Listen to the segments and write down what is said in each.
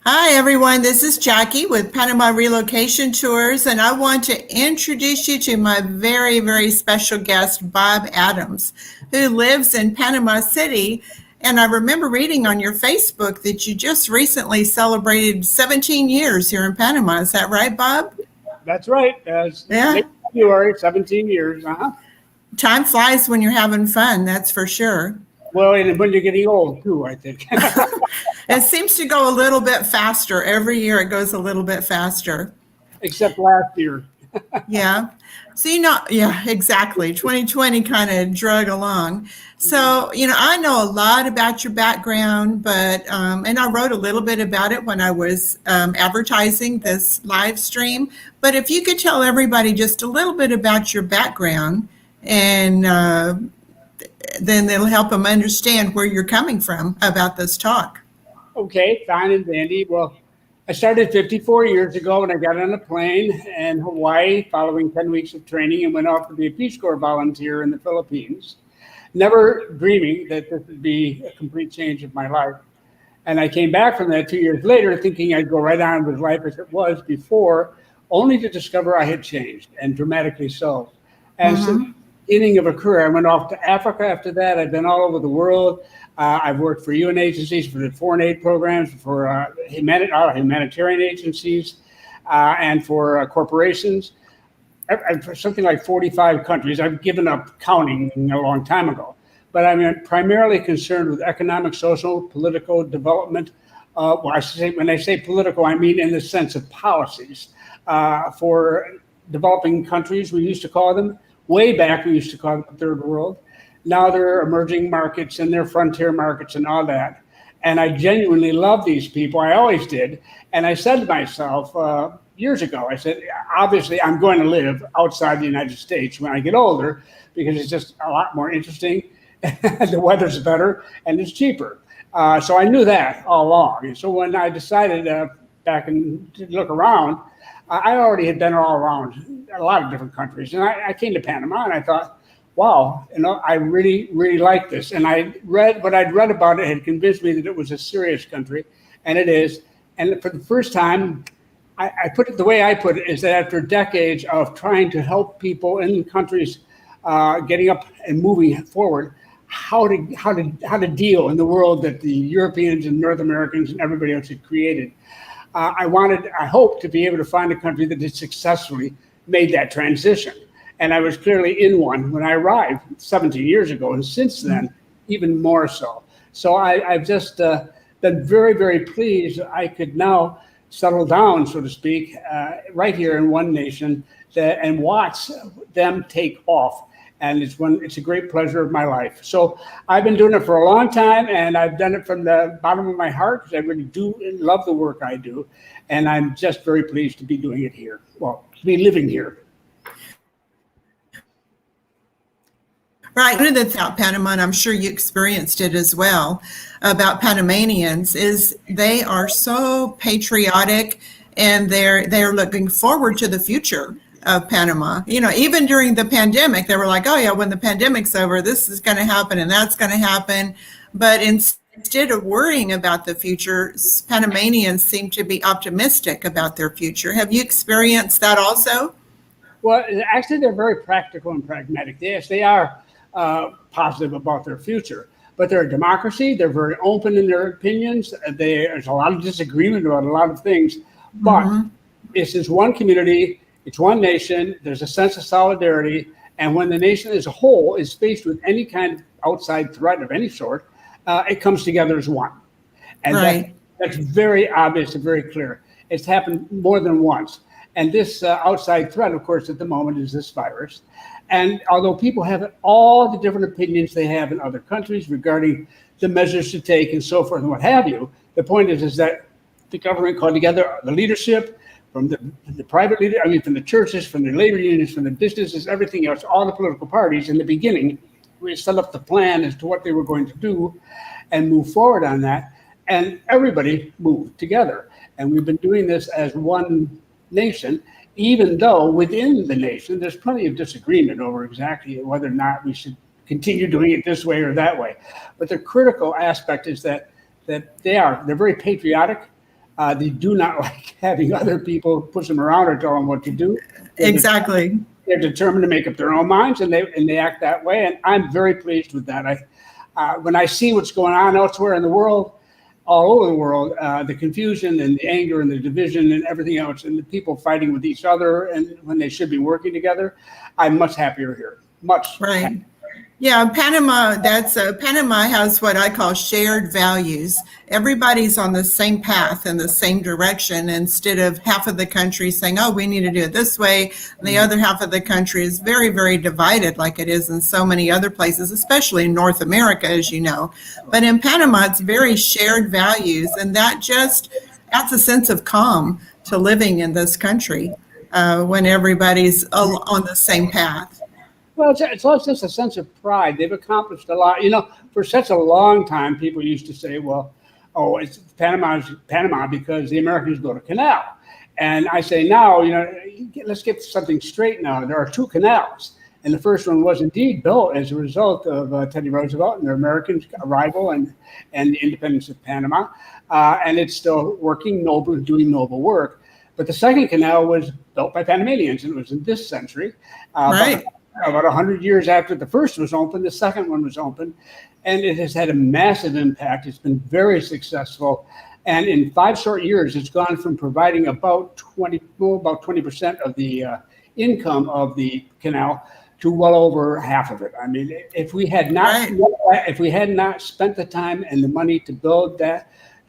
Hi, everyone. This is Jackie with Panama Relocation Tours, and I want to introduce you to my very, very special guest, Bob Adams, who lives in Panama City. And I remember reading on your Facebook that you just recently celebrated 17 years here in Panama. Is that right, Bob? That's right. Yeah. Late February, 17 years. Time flies when you're having fun, that's for sure. Well, and when you're getting old, too, I think. It seems to go a little bit faster. Every year it goes a little bit faster. Except last year. Yeah. So, yeah, exactly. 2020 kind of drug along. So, I know a lot about your background, but, and I wrote a little bit about it when I was advertising this live stream. But if you could tell everybody just a little bit about your background, and then it'll help them understand where you're coming from about this talk. Okay, fine and dandy. Well, I started 54 years ago when I got on a plane in Hawaii following 10 weeks of training and went off to be a Peace Corps volunteer in the Philippines, never dreaming that this would be a complete change of my life. And I came back from that 2 years later thinking I'd go right on with life as it was before, only to discover I had changed, and dramatically so. And since the beginning of a career, I went off to Africa after that. I've been all over the world. I've worked for UN agencies, for the foreign aid programs, for humanitarian agencies, and for corporations. For something like 45 countries. I've given up counting a long time ago. But I'm primarily concerned with economic, social, political development. When I say political, I mean in the sense of policies for developing countries, we used to call them. Way back, we used to call them the third world. Now they're emerging markets and they're frontier markets and all that. And I genuinely love these people. I always did. And I said to myself years ago, I said, obviously, I'm going to live outside the United States when I get older because it's just a lot more interesting. The weather's better and it's cheaper. So I knew that all along. And so when I decided back to look around, I already had been all around a lot of different countries. And I came to Panama and I thought, wow, I really, really like this. And what I'd read about it had convinced me that it was a serious country, and it is. And for the first time, I put it the way I put it is that after decades of trying to help people in countries getting up and moving forward, how to deal in the world that the Europeans and North Americans and everybody else had created. I hope to be able to find a country that had successfully made that transition. And I was clearly in one when I arrived 17 years ago. And since then, even more so. So I've just been very, very pleased I could now settle down, so to speak, right here in one nation and watch them take off. And it's a great pleasure of my life. So I've been doing it for a long time, and I've done it from the bottom of my heart because I really do love the work I do. And I'm just very pleased to be doing it here. Well, to be living here. Right. One of the things about Panama, and I'm sure you experienced it as well, about Panamanians is they are so patriotic and they're looking forward to the future of Panama. Even during the pandemic, they were like, oh yeah, when the pandemic's over, this is going to happen and that's going to happen. But instead of worrying about the future, Panamanians seem to be optimistic about their future. Have you experienced that also? Well, actually, they're very practical and pragmatic. Yes, they are positive about their future, but they're a democracy. They're very open in their opinions. There's a lot of disagreement about a lot of things, but this is one community. It's one nation. There's a sense of solidarity. And when the nation as a whole is faced with any kind of outside threat of any sort, it comes together as one. And right. That's very obvious and very clear. It's happened more than once. And this outside threat, of course, at the moment is this virus. And although people have all the different opinions they have in other countries regarding the measures to take and so forth and what have you, the point is that the government called together the leadership from the private leader, from the churches, from the labor unions, from the businesses, everything else, all the political parties. In the beginning, we set up the plan as to what they were going to do and move forward on that. And everybody moved together. And we've been doing this as one nation, even though within the nation, there's plenty of disagreement over exactly whether or not we should continue doing it this way or that way. But the critical aspect is that they're very patriotic. They do not like having other people push them around or tell them what to do. Exactly. They're determined to make up their own minds, and they act that way. And I'm very pleased with that. When I see what's going on elsewhere in the world, all over the world, the confusion and the anger and the division and everything else, and the people fighting with each other, and when they should be working together, I'm much happier here. Much. Right. Happier. Yeah, Panama, Panama has what I call shared values. Everybody's on the same path in the same direction, instead of half of the country saying, oh, we need to do it this way. And the other half of the country is very, very divided, like it is in so many other places, especially in North America, as you know. But in Panama, it's very shared values, and that just adds a sense of calm to living in this country when everybody's on the same path. Well, it's also just a sense of pride. They've accomplished a lot. For such a long time, people used to say, well, oh, it's Panama because the Americans built a canal. And I say now, let's get something straight now. There are two canals. And the first one was indeed built as a result of Teddy Roosevelt and the Americans' arrival and the independence of Panama. And it's still working, doing noble work. But the second canal was built by Panamanians, and it was in this century. Right. About 100 years after the first was opened, the second one was opened, and it has had a massive impact. It's been very successful, and in 5 short years, it's gone from providing about 20% of the income of the canal to well over half of it. I mean, if we had not spent the time and the money to build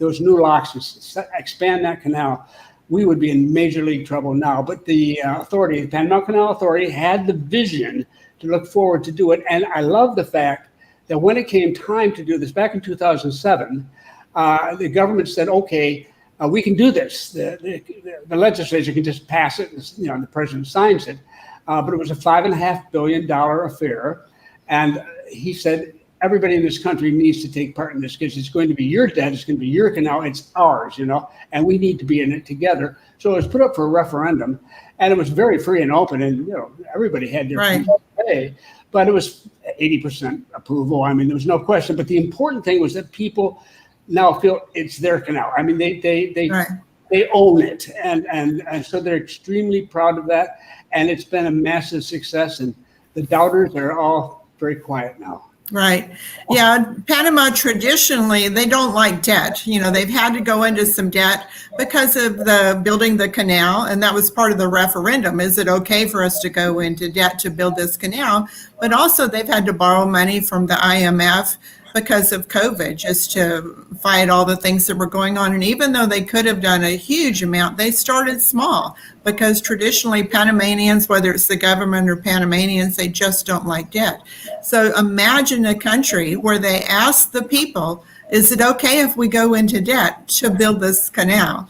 those new locks and expand that canal, we would be in major league trouble now. But the Panama Canal Authority, had the vision to look forward to do it. And I love the fact that when it came time to do this, back in 2007, the government said, okay, we can do this. The legislature can just pass it, and the president signs it. But it was a $5.5 billion affair. And he said, everybody in this country needs to take part in this, because it's going to be your debt, it's going to be your canal, it's ours, and we need to be in it together. So it was put up for a referendum, and it was very free and open, and everybody had their say, but it was 80% approval. I mean, there was no question. But the important thing was that people now feel it's their canal. I mean, they own it, and so they're extremely proud of that, and it's been a massive success. And the doubters are all very quiet now. Right. Yeah. Panama traditionally, they don't like debt. They've had to go into some debt because of the building the canal. And that was part of the referendum. Is it okay for us to go into debt to build this canal? But also they've had to borrow money from the IMF because of COVID, just to fight all the things that were going on. And even though they could have done a huge amount, they started small, because traditionally Panamanians, whether it's the government or Panamanians, they just don't like debt. So imagine a country where they ask the people, is it okay if we go into debt to build this canal?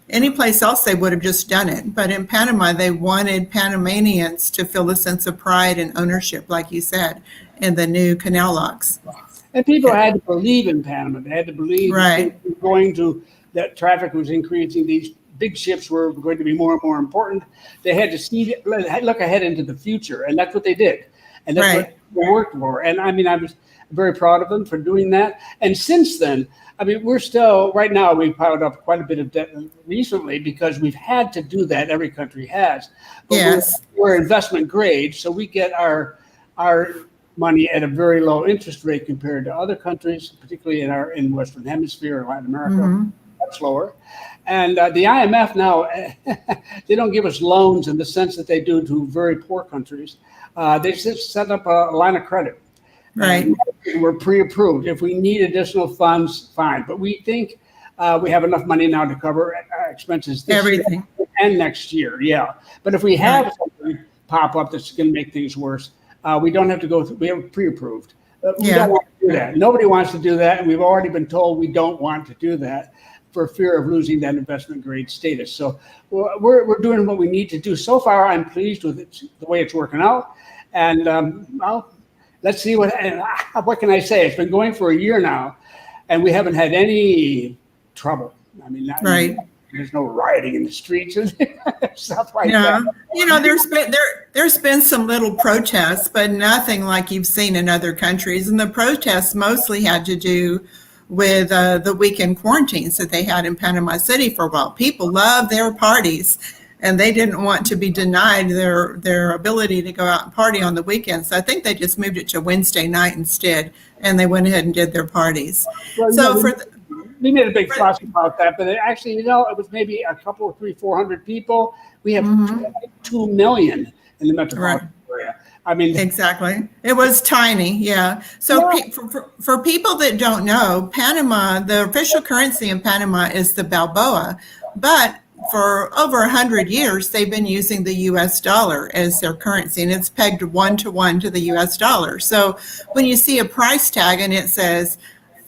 Any place else they would have just done it. But in Panama, they wanted Panamanians to feel a sense of pride and ownership, like you said, in the new canal locks. And people had to believe in Panama. They had to believe that traffic was increasing. These big ships were going to be more and more important. They had to look ahead into the future, and that's what they did. And that's what they worked for. And I mean, I was very proud of them for doing that. And since then, I mean, we're still, right now, we've piled up quite a bit of debt recently because we've had to do that. Every country has. But we're investment grade, so we get our money at a very low interest rate compared to other countries, particularly in Western Hemisphere or Latin America, much lower. And the IMF now, they don't give us loans in the sense that they do to very poor countries. They just set up a line of credit. Right. And we're pre-approved. If we need additional funds, fine. But we think we have enough money now to cover expenses this year and next year. Yeah. But if we have something pop up that's going to make things worse, we don't have to go through. We have pre-approved. We don't want to do that. Nobody wants to do that, and we've already been told we don't want to do that for fear of losing that investment grade status. So we're doing what we need to do. So far, I'm pleased with it, the way it's working out. And let's see what can I say? It's been going for a year now, and we haven't had any trouble. I mean, there's no rioting in the streets and stuff like that. There's been some little protests, but nothing like you've seen in other countries. And the protests mostly had to do with the weekend quarantines that they had in Panama City for a while. People love their parties, and they didn't want to be denied their ability to go out and party on the weekends. So I think they just moved it to Wednesday night instead, and they went ahead and did their parties. Well, So we made a big fuss about that, but actually, it was maybe a couple, 400 people. We have 2 million in the metropolitan area. I mean, exactly. It was tiny, yeah. So for people that don't know, Panama, the official currency in Panama is the Balboa, but for over 100 years, they've been using the U.S. dollar as their currency, and it's pegged 1-to-1 to the U.S. dollar. So when you see a price tag and it says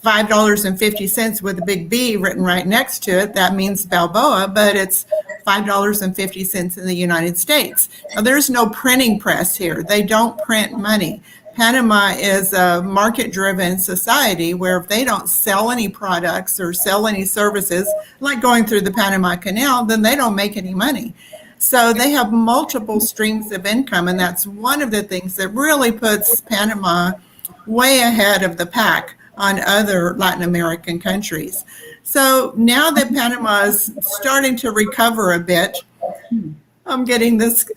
$5.50 with a big B written right next to it, that means Balboa, but it's $5.50 in the United States. Now, there's no printing press here. They don't print money. Panama is a market-driven society where if they don't sell any products or sell any services, like going through the Panama Canal, then they don't make any money. So they have multiple streams of income, and that's one of the things that really puts Panama way ahead of the pack on other Latin American countries. So now that Panama is starting to recover a bit, I'm getting this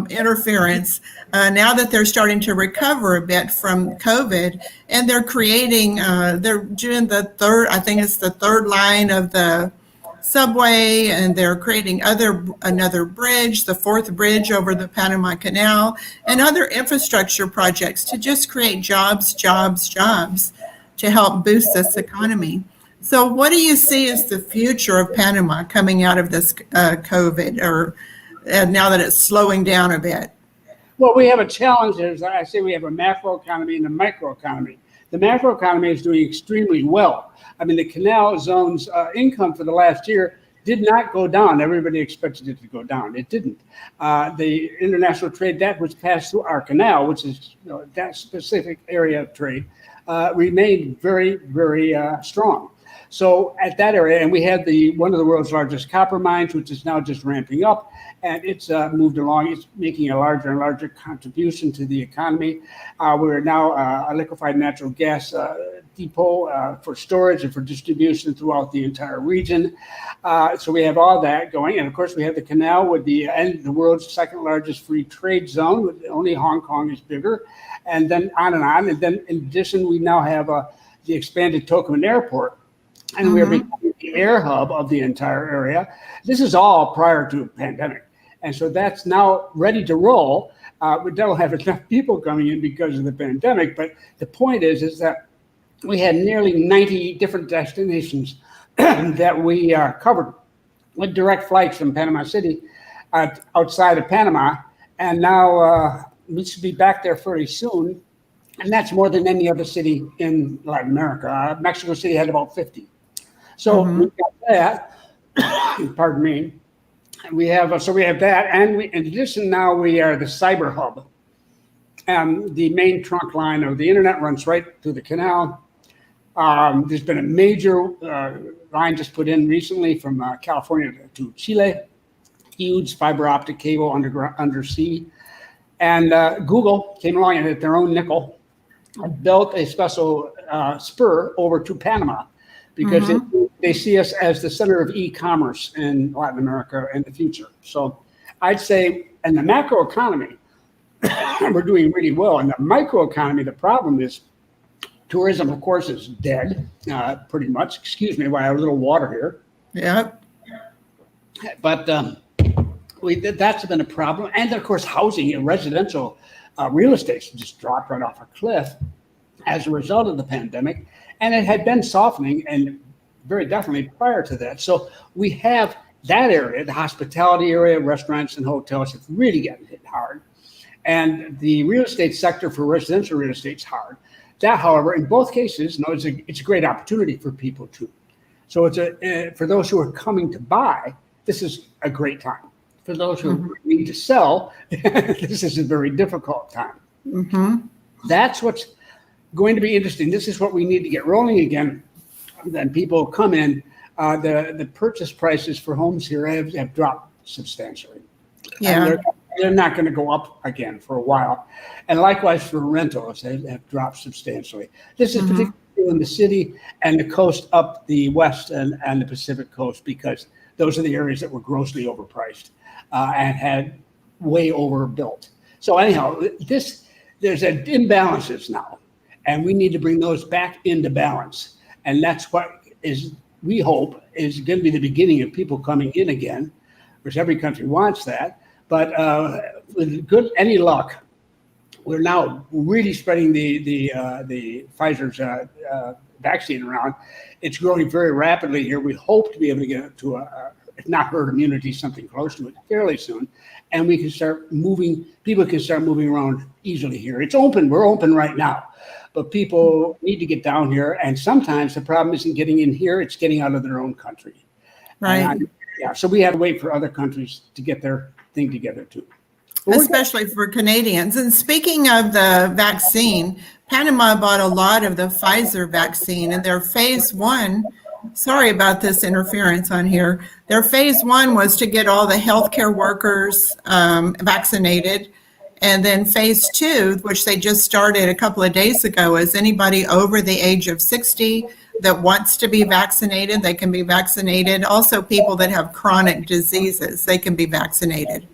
interference. Now that they're starting to recover a bit from COVID, and they're creating, they're doing the third line of the subway, and they're creating another bridge, the fourth bridge over the Panama Canal, and other infrastructure projects to just create jobs to help boost this economy. So what do you see as the future of Panama coming out of this COVID, or now that it's slowing down a bit? Well, we have a challenge. As I say, we have a macro economy and a micro economy. The macro economy is doing extremely well. I mean, the canal zone's income for the last year did not go down. Everybody expected it to go down. It didn't. The international trade that was passed through our canal, which is that specific area of trade, remained very, very strong. So at that area, and we had one of the world's largest copper mines, which is now just ramping up, and it's moved along. It's making a larger and larger contribution to the economy. We're now a liquefied natural gas depot for storage and for distribution throughout the entire region. So we have all that going, and of course we have the canal with the world's second largest free trade zone. Only Hong Kong is bigger, and then on and on. And then in addition, we now have the expanded Tocumen Airport. And we're becoming the air hub of the entire area. This is all prior to a pandemic. And so that's now ready to roll. We don't have enough people coming in because of the pandemic. But the point is that we had nearly 90 different destinations that we covered with direct flights from Panama City outside of Panama. And now we should be back there very soon. And that's more than any other city in Latin America. Mexico City had about 50. So we've got that. Pardon me. We have that, and in addition, now we are the cyber hub. The main trunk line of the internet runs right through the canal. There's been a major line just put in recently from California to Chile. Huge fiber optic cable undersea, and Google came along and at their own nickel built a special spur over to Panama, because they see us as the center of e-commerce in Latin America in the future. So I'd say in the macro economy, we're doing really well. In the micro economy, the problem is tourism, of course, is dead, pretty much. Excuse me while I have a little water here. Yeah. But that's been a problem. And of course, housing and residential real estate just dropped right off a cliff as a result of the pandemic. And it had been softening, and very definitely prior to that. So we have that area, the hospitality area, restaurants and hotels have really gotten hit hard. And the real estate sector for residential real estate is hard. That, however, in both cases, it's a great opportunity for people too. So it's for those who are coming to buy, this is a great time. For those who need to sell, this is a very difficult time. That's what's going to be interesting. This is what we need to get rolling again. Then people come in. The purchase prices for homes here have dropped substantially. Yeah. And they're not going to go up again for a while. And likewise for rentals, they have dropped substantially. This is particularly in the city and the coast up the west and the Pacific coast, because those are the areas that were grossly overpriced and had way overbuilt. So anyhow, there's imbalances now, and we need to bring those back into balance. And that's what we hope is going to be the beginning of people coming in again, which every country wants that. But with any luck, we're now really spreading the Pfizer's vaccine around. It's growing very rapidly here. We hope to be able to get to if not herd immunity, something close to it fairly soon. And we can start moving, people can start moving around easily here. It's open, we're open right now, but people need to get down here. And sometimes the problem isn't getting in here, it's getting out of their own country. Right. So we have to wait for other countries to get their thing together too. Especially for Canadians. And speaking of the vaccine, Panama bought a lot of the Pfizer vaccine, and their phase 1, sorry about this interference on here, their phase 1 was to get all the healthcare workers vaccinated. And then phase 2, which they just started a couple of days ago, is anybody over the age of 60 that wants to be vaccinated, they can be vaccinated. Also, people that have chronic diseases, they can be vaccinated.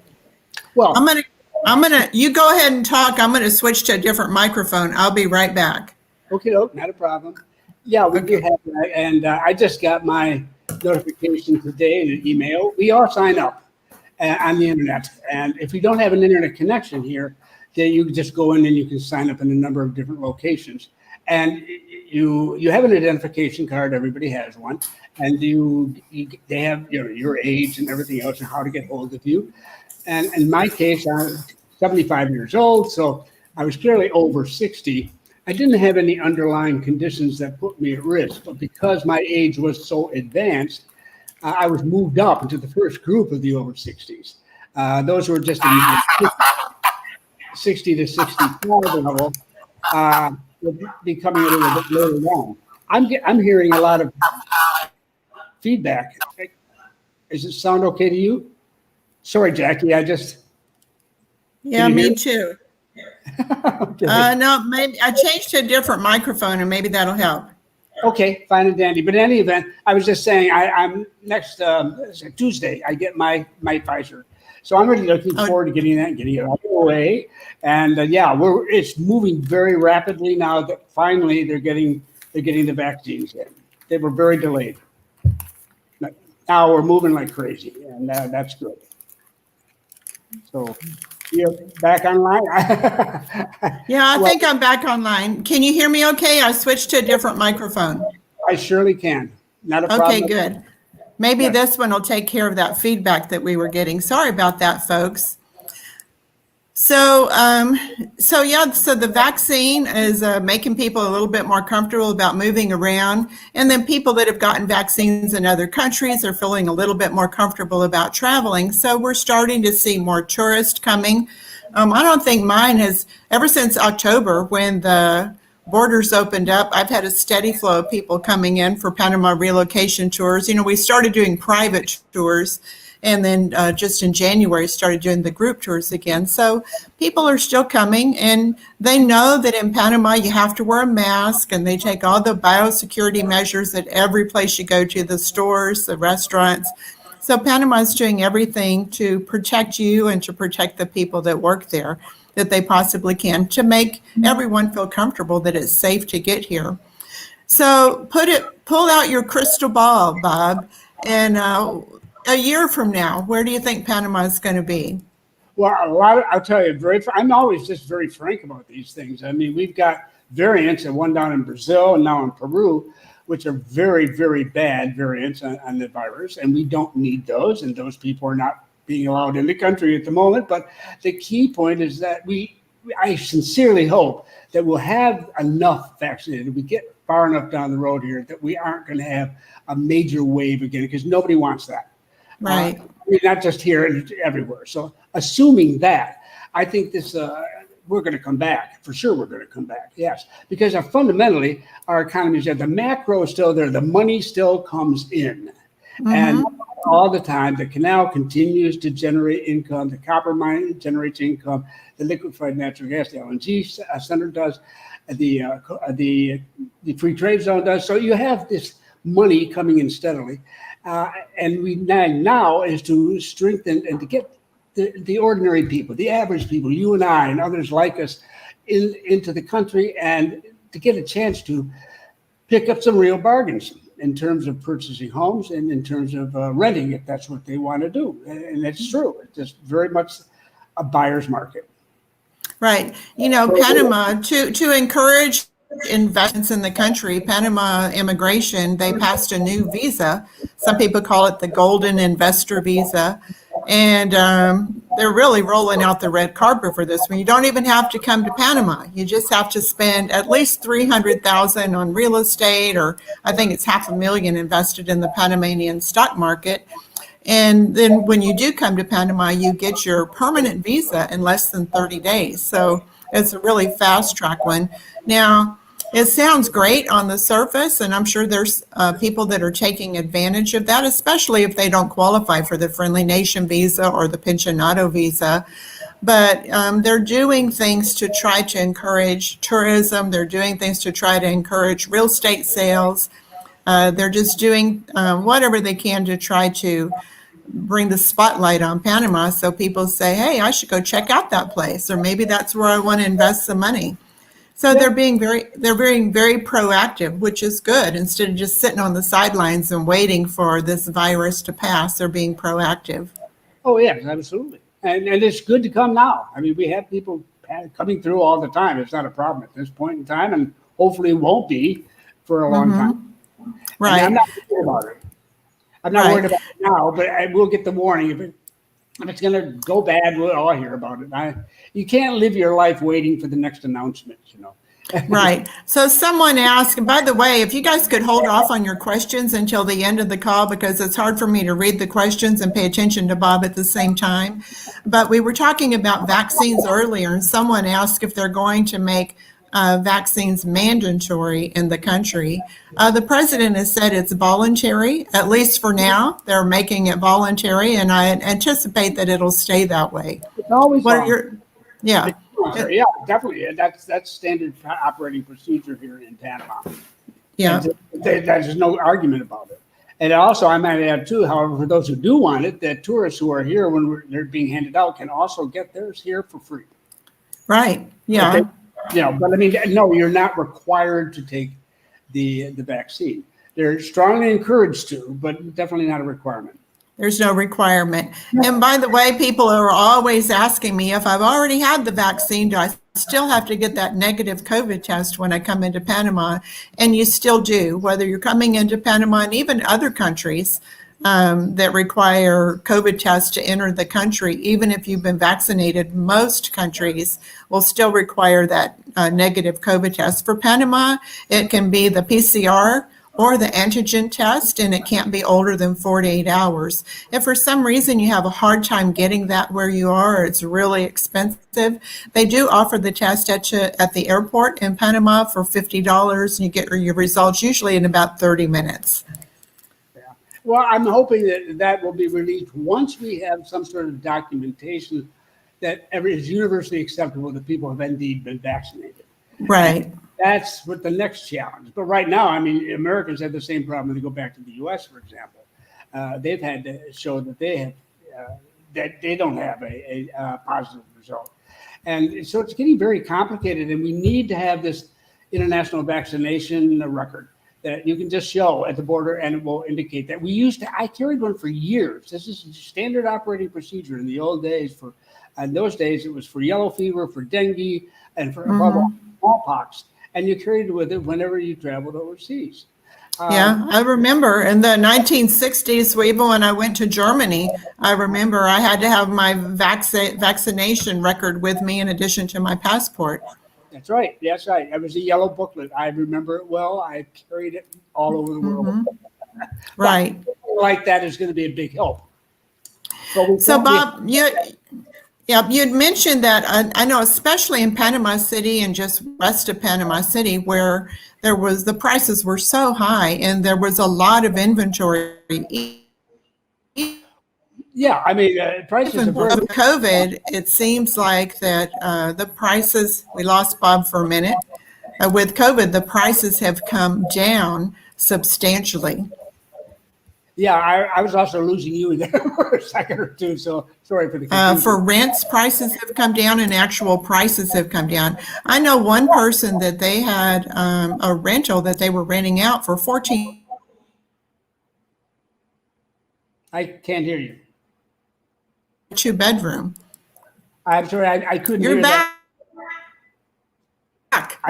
Well, I'm gonna. You go ahead and talk. I'm gonna switch to a different microphone. I'll be right back. Okay, not a problem. Yeah, we do have that, and I just got my notification today in an email. We all sign up on the internet, and if you don't have an internet connection here, then you can just go in and you can sign up in a number of different locations. And you have an identification card. Everybody has one, and they have your age and everything else and how to get hold of you. And in my case, I'm 75 years old, so I was clearly over 60. I didn't have any underlying conditions that put me at risk, but because my age was so advanced, I was moved up into the first group of the over 60s. Those were just in the 60 to 65 level, becoming a little bit lower down. I'm hearing a lot of feedback. Does it sound okay to you? Sorry, Jackie, Yeah, me too. Okay. No, maybe I changed to a different microphone and maybe that'll help. Okay, fine and dandy. But in any event, I was just saying, I'm next Tuesday, I get my Pfizer. So I'm really looking forward to getting that and getting it out of the way. And it's moving very rapidly now that finally they're getting the vaccines in. They were very delayed. But now we're moving like crazy, and that's good. So you're back online? Yeah, I think I'm back online. Can you hear me okay? I switched to a different microphone. I surely can. Not a problem. Okay, good. Maybe this one will take care of that feedback that we were getting. Sorry about that, folks. So the vaccine is making people a little bit more comfortable about moving around. And then people that have gotten vaccines in other countries are feeling a little bit more comfortable about traveling. So we're starting to see more tourists coming. I don't think mine has, ever since October when the borders opened up, I've had a steady flow of people coming in for Panama relocation tours. We started doing private tours. And then just in January, started doing the group tours again. So people are still coming, and they know that in Panama, you have to wear a mask, and they take all the biosecurity measures at every place you go to, the stores, the restaurants. So Panama is doing everything to protect you and to protect the people that work there that they possibly can, to make everyone feel comfortable that it's safe to get here. So pull out your crystal ball, Bob, and a year from now, where do you think Panama is going to be? Well, I'll tell you, I'm always just very frank about these things. I mean, we've got variants, and one down in Brazil and now in Peru, which are very, very bad variants on the virus, and we don't need those, and those people are not being allowed in the country at the moment. But the key point is that I sincerely hope that we'll have enough vaccinated. We get far enough down the road here that we aren't going to have a major wave again, because nobody wants that. Right. Not just here, everywhere. So assuming that, I think we're going to come back. For sure we're going to come back, yes. Because fundamentally, our economy is there. The macro is still there. The money still comes in. Mm-hmm. And all the time, the canal continues to generate income. The copper mine generates income. The liquefied natural gas, the LNG center does. the free trade zone does. So you have this money coming in steadily, and we now is to strengthen and to get the ordinary people, the average people, you and I and others like us, into the country, and to get a chance to pick up some real bargains in terms of purchasing homes and in terms of renting, if that's what they want to do. And it's true. It's just very much a buyer's market. Right. You know, Panama, to encourage investments in the country, Panama Immigration, they passed a new visa. Some people call it the Golden Investor Visa. And they're really rolling out the red carpet for this one. You don't even have to come to Panama. You just have to spend at least $300,000 on real estate, or I think it's $500,000 invested in the Panamanian stock market. And then when you do come to Panama, you get your permanent visa in less than 30 days. So it's a really fast track one. Now, it sounds great on the surface, and I'm sure there's people that are taking advantage of that, especially if they don't qualify for the Friendly Nation visa or the Pensionado visa. But they're doing things to try to encourage tourism. They're doing things to try to encourage real estate sales. They're just doing whatever they can to try to bring the spotlight on Panama, so people say, hey, I should go check out that place, or maybe that's where I want to invest some money. So they're being very proactive, which is good. Instead of just sitting on the sidelines and waiting for this virus to pass, they're being proactive. Oh, yes, absolutely. And it's good to come now. I mean, we have people coming through all the time. It's not a problem at this point in time, and hopefully it won't be for a long time. Right. And I'm not worried about it. I'm not worried about it now, but I will get the warning. If it's going to go bad, we'll all hear about it. You can't live your life waiting for the next announcement, you know. Right. So someone asked, and by the way, if you guys could hold off on your questions until the end of the call, because it's hard for me to read the questions and pay attention to Bob at the same time. But we were talking about vaccines earlier, and someone asked if they're going to make vaccines mandatory in the country. The president has said it's voluntary, at least for now. They're making it voluntary, and I anticipate that it'll stay that way. It's always Yeah, definitely. That's standard operating procedure here in Panama. Yeah, there's no argument about it. And also, I might add too, however, for those who do want it, that tourists who are here when they're being handed out can also get theirs here for free. Right. Yeah. Okay. You know, but I mean, no, you're not required to take the vaccine. They're strongly encouraged to, but definitely not a requirement. There's no requirement. And by the way, people are always asking me if I've already had the vaccine, do I still have to get that negative COVID test when I come into Panama? And you still do, whether you're coming into Panama and even other countries that require COVID tests to enter the country. Even if you've been vaccinated, most countries will still require that negative COVID test. For Panama, it can be the PCR or the antigen test, and it can't be older than 48 hours. If for some reason you have a hard time getting that where you are, or it's really expensive, they do offer the test at the airport in Panama for $50, and you get your results usually in about 30 minutes. Yeah. Well, I'm hoping that will be released once we have some sort of documentation that is universally acceptable that people have indeed been vaccinated. Right. That's what the next challenge. But right now, I mean, Americans have the same problem when they go back to the U.S., for example. They've had to show that they don't have a positive result. And so it's getting very complicated, and we need to have this international vaccination record that you can just show at the border, and it will indicate that. I carried one for years. This is standard operating procedure in the old days. In those days, it was for yellow fever, for dengue, and for above all, smallpox. And you carried it with it whenever you traveled overseas. Yeah, I remember in the 1960s, even when I went to Germany, I remember I had to have my vaccination record with me in addition to my passport. That's right. That's right. It was a yellow booklet. I remember it well. I carried it all over the world. Right. Like that is going to be a big help. So Bob, you'd mentioned that I know, especially in Panama City and just west of Panama City, where the prices were so high and there was a lot of inventory. Yeah, I mean, prices even before COVID, it seems like that the prices. We lost Bob for a minute. with COVID, the prices have come down substantially. Yeah, I was also losing you there for a second or two, so sorry for the confusion. For rents, prices have come down and actual prices have come down. I know one person that they had a rental that they were renting out for 14. I can't hear you. 2-bedroom. I'm sorry, I couldn't You're hear back. that.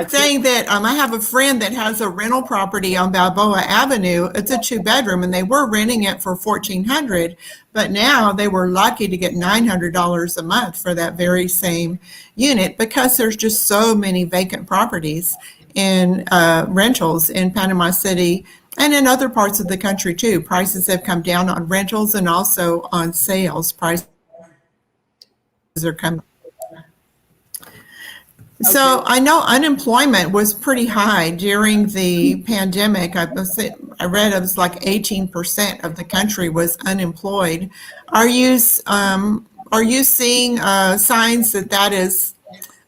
Saying that I have a friend that has a rental property on Balboa Avenue. It's a 2-bedroom, and they were renting it for $1,400, but now they were lucky to get $900 a month for that very same unit because there's just so many vacant properties in rentals in Panama City and in other parts of the country too. Prices have come down on rentals and also on sales. Prices are coming. So I know unemployment was pretty high during the pandemic. I read it was like 18% of the country was unemployed. Are you seeing signs that is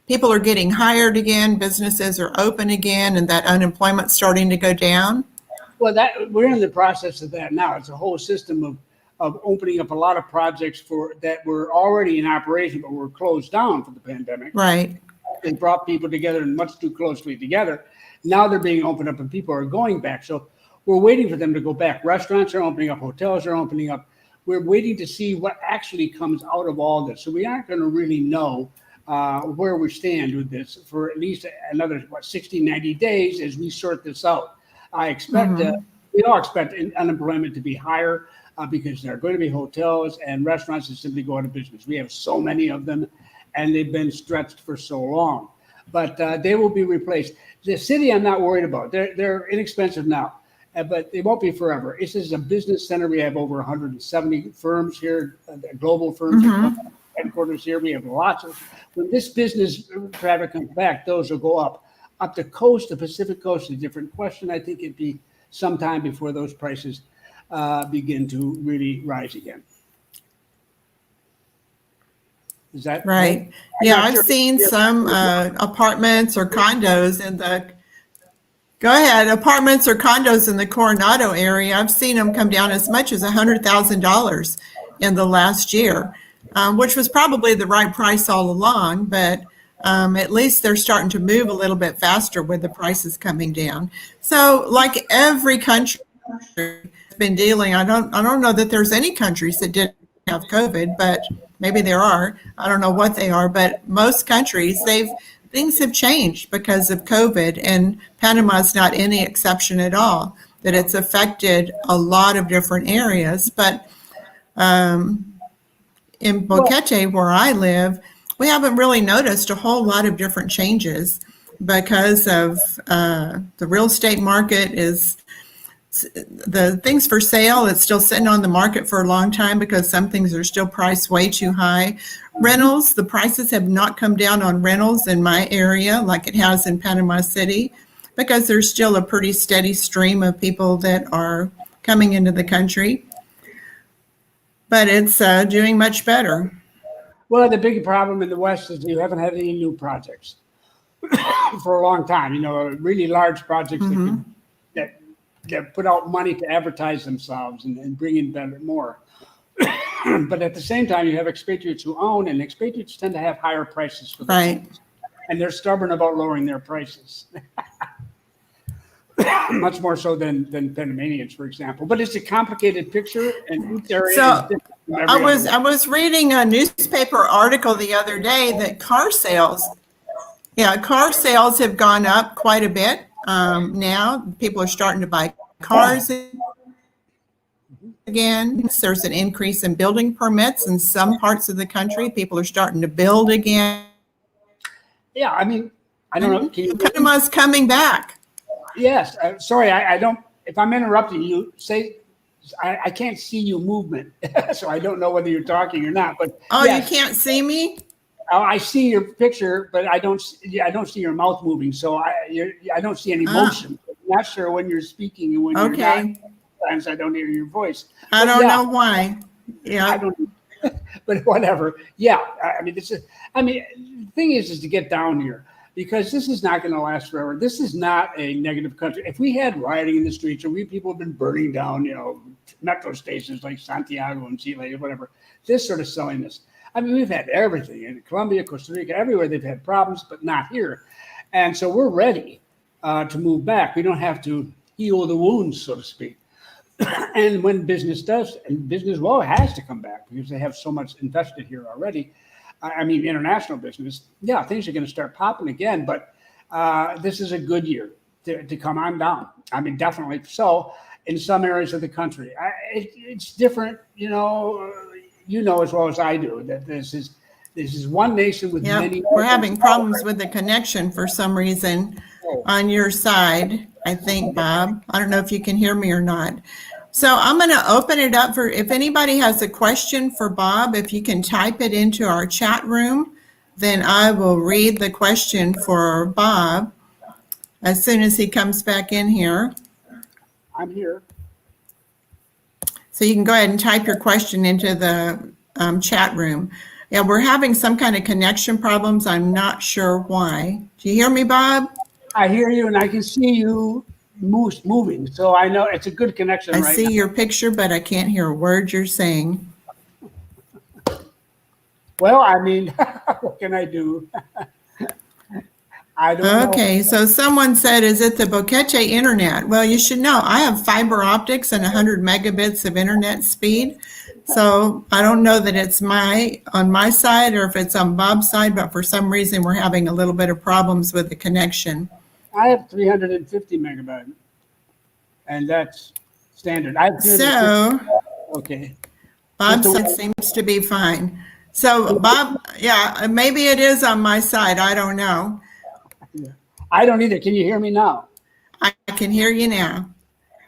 people are getting hired again, businesses are open again, and that unemployment's starting to go down? Well, we're in the process of that now. It's a whole system of opening up a lot of projects that were already in operation but were closed down for the pandemic. Right. They brought people together and much too closely together. Now they're being opened up and people are going back. So we're waiting for them to go back. Restaurants are opening up, hotels are opening up. We're waiting to see what actually comes out of all this. So we aren't going to really know where we stand with this for at least another 60, 90 days as we sort this out. I expect we all expect unemployment to be higher because there are going to be hotels and restaurants that simply go out of business. We have so many of them, and they've been stretched for so long. But they will be replaced. The city, I'm not worried about. They're inexpensive now, but they won't be forever. This is a business center. We have over 170 firms here, global firms, headquarters here. We have lots of. When this business traffic comes back, those will go up. Up the coast, the Pacific coast is a different question. I think it'd be some time before those prices begin to really rise again. Is that right? Yeah, I've seen some apartments or condos in the. Go ahead, apartments or condos in the Coronado area. I've seen them come down as much as $100,000 in the last year, which was probably the right price all along. But at least they're starting to move a little bit faster with the prices coming down. So, like every country has been dealing, I don't know that there's any countries that didn't have COVID, but maybe there are. I don't know what they are, but most countries, things have changed because of COVID, and Panama's not any exception at all. That it's affected a lot of different areas, but in Boquete, where I live, we haven't really noticed a whole lot of different changes because of the real estate market is the things for sale. It's still sitting on the market for a long time because some things are still priced way too high. Rentals, the prices have not come down on rentals in my area like it has in Panama City because there's still a pretty steady stream of people that are coming into the country. But it's doing much better. Well, the big problem in the West is you haven't had any new projects for a long time. You know, really large projects that put out money to advertise themselves and bring in more. But at the same time, you have expatriates who own, and expatriates tend to have higher prices for their homes. And they're stubborn about lowering their prices. Much more so than Panamanians, for example. But it's a complicated picture, and each area is different from every other. I was reading a newspaper article the other day that car sales have gone up quite a bit. Now people are starting to buy cars again. There's an increase in building permits in some parts of the country. People are starting to build again. Yeah, I mean, I don't know. Panama's coming back. Yes. Sorry, I don't. If I'm interrupting you, say I can't see your movement, so I don't know whether you're talking or not. But yes. You can't see me? I see your picture, but I don't see your mouth moving. So I don't see any motion. I'm not sure when you're speaking and when you're not. Sometimes I don't hear your voice. I don't know why. Yeah. I don't. But whatever. Yeah. I mean, the thing is to get down here. because this is not going to last forever. This is not a negative country. If we had rioting in the streets, or people have been burning down, metro stations like Santiago and Chile or whatever, this sort of silliness. I mean, we've had everything in Colombia, Costa Rica, everywhere they've had problems, but not here. And so we're ready to move back. We don't have to heal the wounds, so to speak. And when business does, and business, has to come back because they have so much invested here already. I mean, international business, things are going to start popping again, but this is a good year to come on down. I mean, definitely so in some areas of the country. It's different, you know as well as I do that this is one nation with many. We're having problems with the connection for some reason on your side, I think, Bob. I don't know if you can hear me or not. So I'm going to open it up for if anybody has a question for Bob, if you can type it into our chat room, then I will read the question for Bob as soon as he comes back in here. I'm here. So you can go ahead and type your question into the chat room. Yeah, we're having some kind of connection problems. I'm not sure why. Do you hear me, Bob? I hear you, and I can see you moving. So I know it's a good connection right now. I see your picture, but I can't hear a word you're saying. Well, I mean, what can I do? I don't know. Okay, so someone said, is it the Boquete internet? Well, you should know, I have fiber optics and 100 megabits of internet speed. So I don't know that it's on my side or if it's on Bob's side, but for some reason we're having a little bit of problems with the connection. I have 350 megabytes, and that's standard. I have okay. Bob's side seems to be fine. So Bob, maybe it is on my side. I don't know. I don't either. Can you hear me now? I can hear you now.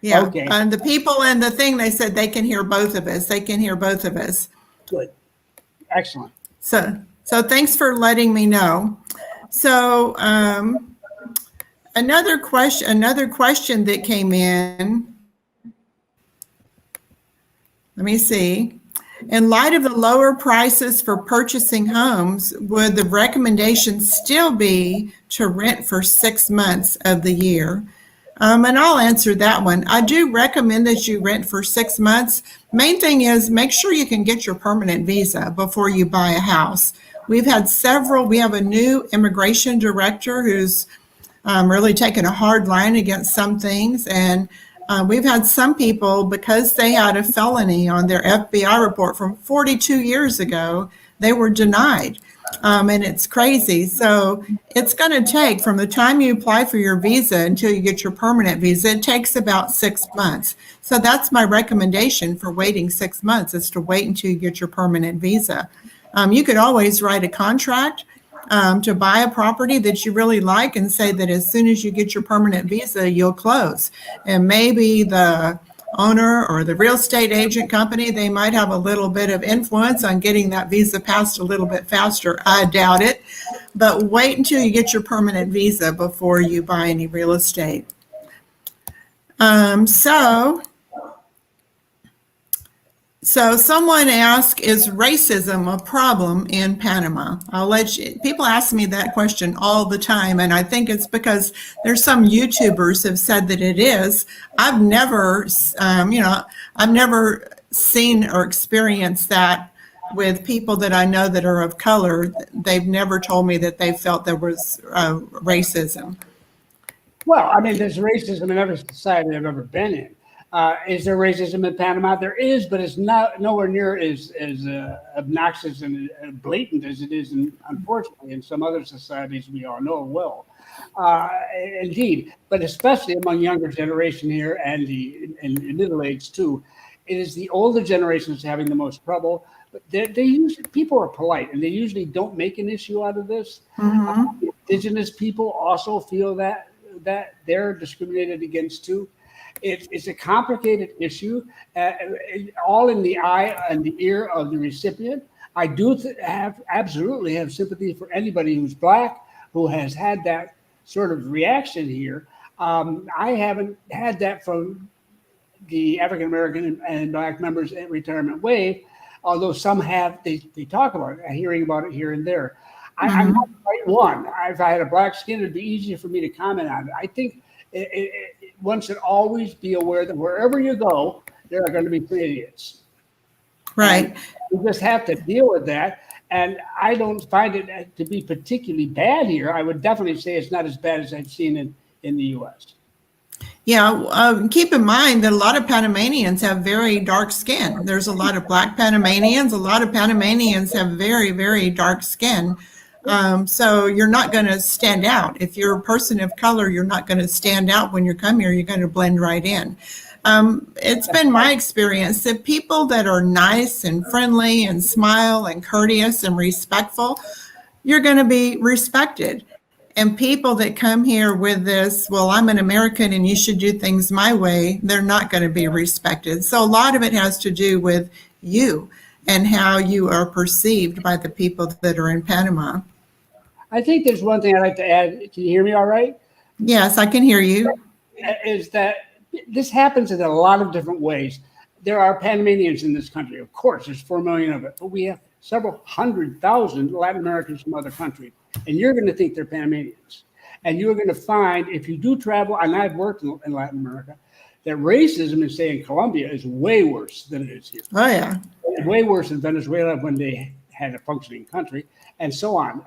Yeah. Okay. And the people in the thing, they said they can hear both of us. They can hear both of us. Good. Excellent. So thanks for letting me know. So another question that came in. Let me see. In light of the lower prices for purchasing homes, would the recommendation still be to rent for 6 months of the year? And I'll answer that one. I do recommend that you rent for 6 months. Main thing is make sure you can get your permanent visa before you buy a house. We have a new immigration director who's really taken a hard line against some things. And we've had some people, because they had a felony on their FBI report from 42 years ago, they were denied. And it's crazy. So it's going to take, from the time you apply for your visa until you get your permanent visa, it takes about 6 months. So that's my recommendation for waiting 6 months, is to wait until you get your permanent visa. You could always write a contract to buy a property that you really like and say that as soon as you get your permanent visa, you'll close. And maybe the owner or the real estate agent company, they might have a little bit of influence on getting that visa passed a little bit faster. I doubt it. But wait until you get your permanent visa before you buy any real estate. So someone asked, is racism a problem in Panama? People ask me that question all the time, and I think it's because there's some YouTubers have said that it is. I've never seen or experienced that with people that I know that are of color. They've never told me that they felt there was racism. Well, I mean, there's racism in every society I've ever been in. Is there racism in Panama? There is, but it's nowhere near as obnoxious and blatant as it is, unfortunately, in some other societies we all know well. Indeed, but especially among younger generation here and the middle age too. It is the older generations having the most trouble. But people are polite, and they usually don't make an issue out of this. Mm-hmm. Indigenous people also feel that they're discriminated against too. It's a complicated issue, all in the eye and the ear of the recipient. I do absolutely have sympathy for anybody who's Black, who has had that sort of reaction here. I haven't had that from the African American and Black members at Retirement Wave, although some have. They talk about it, hearing about it here and there. I'm not the right one. If I had a black skin, it'd be easier for me to comment on it. I think one should always be aware that wherever you go, there are going to be some idiots. Right. And you just have to deal with that. And I don't find it to be particularly bad here. I would definitely say it's not as bad as I've seen in the U.S. Yeah, keep in mind that a lot of Panamanians have very dark skin. There's a lot of black Panamanians. A lot of Panamanians have very, very dark skin. So you're not going to stand out. If you're a person of color, you're not going to stand out when you come here. You're going to blend right in. It's been my experience that people that are nice and friendly and smile and courteous and respectful, you're going to be respected. And people that come here with this, well, I'm an American and you should do things my way, they're not going to be respected. So a lot of it has to do with you and how you are perceived by the people that are in Panama. I think there's one thing I'd like to add. Can you hear me all right? Yes, I can hear you. Is that this happens in a lot of different ways. There are Panamanians in this country. Of course, there's 4 million of it, but we have several 100,000 Latin Americans from other countries. And you're going to think they're Panamanians. And you're going to find, if you do travel, and I've worked in Latin America, that racism, say, in Colombia is way worse than it is here. Oh, yeah. It's way worse in Venezuela when they had a functioning country, and so on.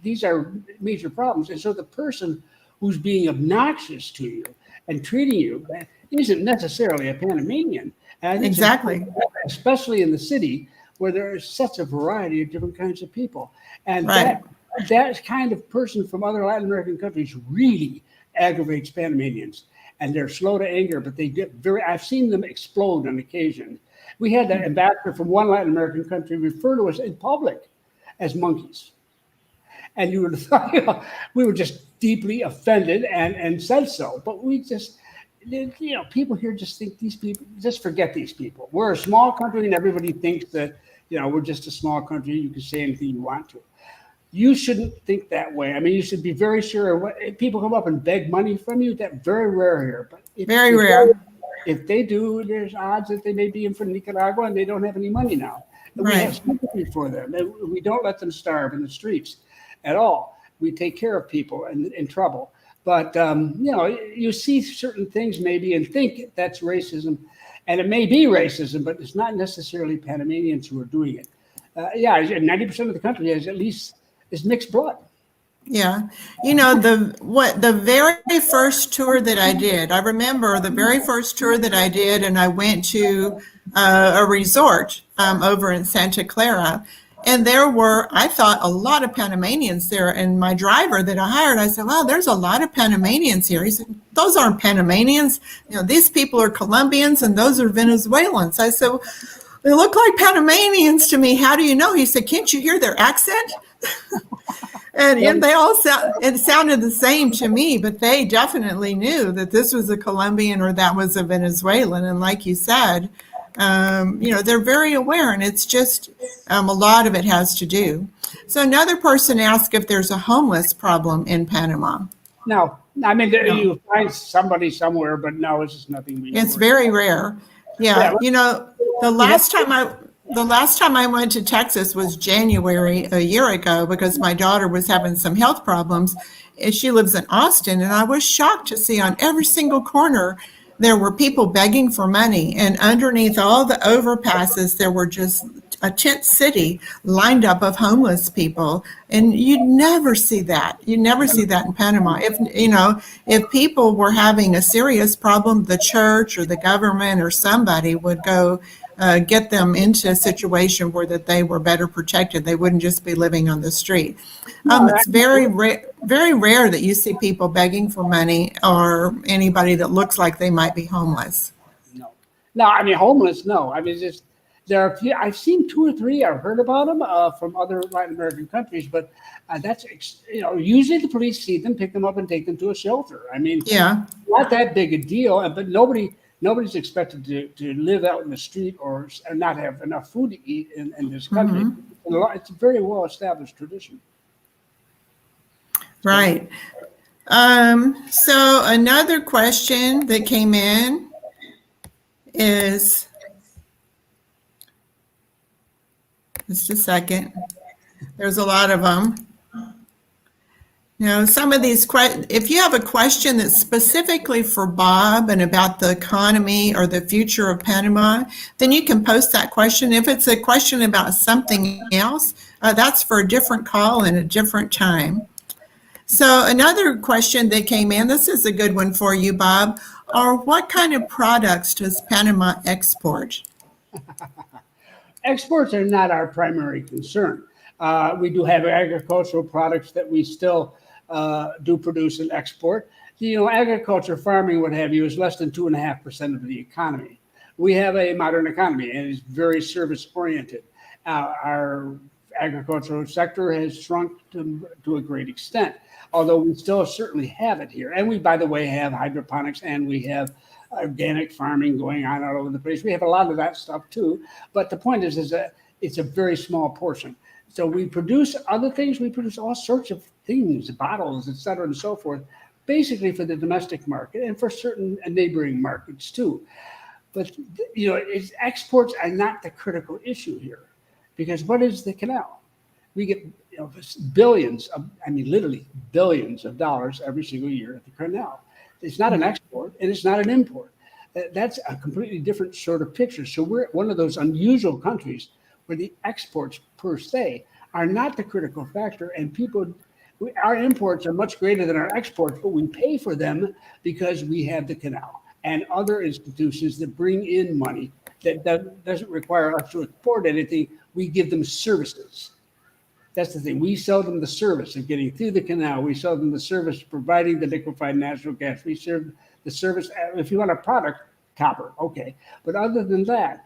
These are major problems. And so the person who's being obnoxious to you and treating you isn't necessarily a Panamanian. And I think exactly. Especially in the city where there is such a variety of different kinds of people. And right. that kind of person from other Latin American countries really aggravates Panamanians. And they're slow to anger, but they get I've seen them explode on occasion. We had an ambassador from one Latin American country refer to us in public as monkeys. And you would have thought, we were just deeply offended and said so. But we just, people here just think these people, just forget these people. We're a small country and everybody thinks that, we're just a small country. You can say anything you want to. You shouldn't think that way. I mean, you should be very sure. If people come up and beg money from you, that's very rare here. But very rare. If they do, there's odds that they may be in from Nicaragua and they don't have any money now. And we have sympathy for them. We don't let them starve in the streets at all. We take care of people in trouble. But, you see certain things maybe and think that's racism. And it may be racism, but it's not necessarily Panamanians who are doing it. 90% of the country is mixed blood. Yeah. The very first tour that I did, I remember the very first tour that I did, and I went to a resort over in Santa Clara. And there were, I thought, a lot of Panamanians there. And my driver that I hired, I said, wow, there's a lot of Panamanians here. He said, those aren't Panamanians. These people are Colombians and those are Venezuelans. I said, they look like Panamanians to me. How do you know? He said, can't you hear their accent? and they all it sounded the same to me, but they definitely knew that this was a Colombian or that was a Venezuelan. And like you said, they're very aware, and it's just a lot of it has to do. So another person asked if there's a homeless problem in Panama. No, I mean, you find somebody somewhere, but no, it's just nothing. It's very rare. Yeah. The last time I went to Texas was January a year ago because my daughter was having some health problems. And she lives in Austin, and I was shocked to see on every single corner there were people begging for money, and underneath all the overpasses, there were just a tent city lined up of homeless people. And you'd never see that. You never see that in Panama. If people were having a serious problem, the church or the government or somebody would go get them into a situation where that they were better protected. They wouldn't just be living on the street. It's very rare that you see people begging for money or anybody that looks like they might be homeless. No, I mean, homeless, no. I mean, just there are a few, I've seen 2 or 3, I've heard about them from other Latin American countries, but that's, usually the police see them, pick them up and take them to a shelter. I mean, not that big a deal, but nobody's expected to live out in the street or not have enough food to eat in this country. Mm-hmm. It's a very well-established tradition. Right. So another question that came in is, just a second. There's a lot of them. Now, some of these, if you have a question that's specifically for Bob and about the economy or the future of Panama, then you can post that question. If it's a question about something else, that's for a different call and a different time. So another question that came in, this is a good one for you, Bob, are what kind of products does Panama export? Exports are not our primary concern. We do have agricultural products that we still do produce and export. You know, agriculture, farming, what have you, is less than 2.5% of the economy. We have a modern economy and it's very service oriented. Our agricultural sector has shrunk to a great extent, although we still certainly have it here. And we, by the way, have hydroponics and we have organic farming going on all over the place. We have a lot of that stuff too. But the point is that it's a very small portion. So we produce other things. We produce all sorts of things, bottles, et cetera, and so forth, basically for the domestic market and for certain neighboring markets too. But, you know, exports are not the critical issue here, because what is the canal? We get billions of, I mean, literally billions of dollars every single year at the canal. It's not an export and it's not an import. That's a completely different sort of picture. So we're one of those unusual countries where the exports per se are not the critical factor, and our imports are much greater than our exports, but we pay for them because we have the canal and other institutions that bring in money that doesn't require us to export anything. We give them services. That's the thing. We sell them the service of getting through the canal. We sell them the service of providing the liquefied natural gas. We serve the service. If you want a product, copper, okay. But other than that,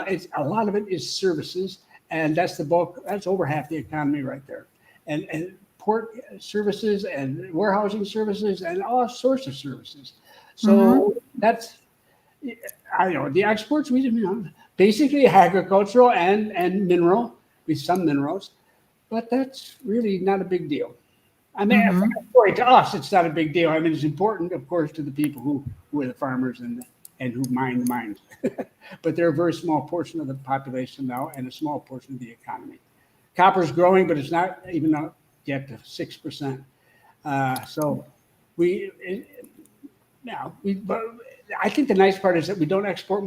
it's a lot of it is services, and that's the bulk. That's over half the economy right there. And port services and warehousing services and all sorts of services. So that's, I know the exports we basically agricultural and mineral with some minerals. But that's really not a big deal. I mean, to us, it's not a big deal. I mean, it's important, of course, to the people who are the farmers and who mine the mines. But they're a very small portion of the population now and a small portion of the economy. Copper's growing, but it's not even up yet to 6%. So but I think the nice part is that we don't export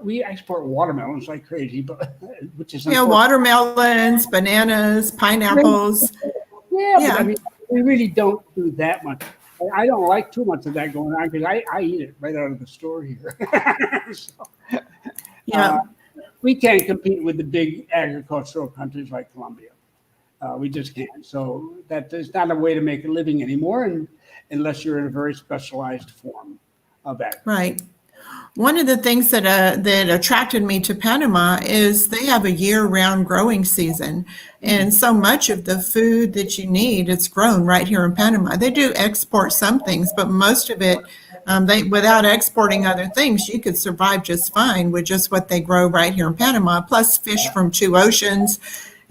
we export watermelons like crazy, but which is watermelons, bananas, pineapples. Yeah. But I mean, we really don't do that much. I don't like too much of that going on because I eat it right out of the store here. We can't compete with the big agricultural countries like Colombia. We just can't. So that is not a way to make a living anymore, and unless you're in a very specialized form of that. Right. One of the things that attracted me to Panama is they have a year-round growing season, and so much of the food that you need is grown right here in Panama. They do export some things, but most of it, without exporting other things, you could survive just fine with just what they grow right here in Panama. Plus, fish from 2 oceans.